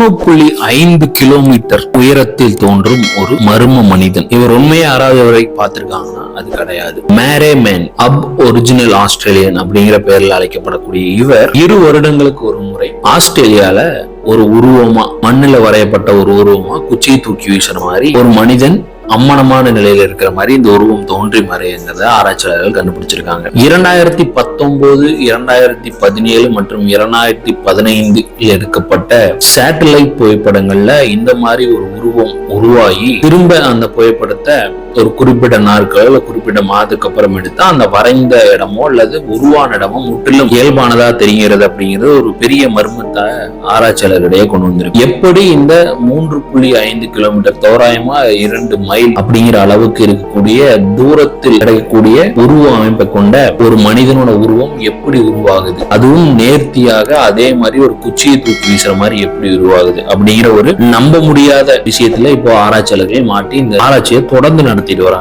3.5 kilometre உயரத்தில் தோன்றும் ஒரு மர்ம மனிதன். இவர் உண்மையை யாராவது பார்த்திருக்காங்கன்னா அது கிடையாது. மேரே மேன் அப் ஒரிஜினல் ஆஸ்திரேலியன் அப்படிங்கிற பெயரில் அழைக்கப்படக்கூடிய இவர் 2 வருடங்களுக்கு ஒரு முறை ஆஸ்திரேலியால ஒரு உருவமா, மண்ணில வரையப்பட்ட ஒரு உருவமா, குச்சியை தூக்கி வீசுற மாதிரி ஒரு மனிதன் அம்மனமான நிலையில இருக்கிற மாதிரி இந்த உருவம் தோன்றி மறைங்கிறத ஆராய்ச்சியாளர்கள் கண்டுபிடிச்சிருக்காங்க. 2019, 2017 மற்றும் 2015 எடுக்கப்பட்ட சேட்டலைட் புகைப்படங்கள்ல இந்த மாதிரி ஒரு உருவம் உருவாகி திரும்ப அந்த புகைப்படத்தை ஒரு குறிப்பிட்ட நாட்கள் குறிப்பிட்ட மாதத்துக்கு அப்புறம் எடுத்தா அந்த வரைந்த இடமோ அல்லது உருவான இடமோ முற்றிலும் இயல்பானதா தெரிகிறது அப்படிங்கிறது ஒரு பெரிய மர்மத்தை ஆராய்ச்சியாளர்களிடையே கொண்டு வந்திருக்கு. எப்படி இந்த 3.5 கிலோமீட்டர் தோராயமா 2 மைல் அப்படிங்கிற அளவுக்கு இருக்கக்கூடிய தூரத்தில் கிடைக்கக்கூடிய உருவ அமைப்பை கொண்ட ஒரு மனிதனோட உருவம் எப்படி உருவாகுது, அதுவும் நேர்த்தியாக அதே மாதிரி ஒரு குச்சியை தூக்கி வீசுற மாதிரி எப்படி உருவாகுது அப்படிங்கிற ஒரு நம்ப முடியாத விஷயத்துல இப்போ ஆராய்ச்சியாளர்களை மாட்டி இந்த ஆராய்ச்சியை தொடர்ந்து நடத்திட்டு வராங்க.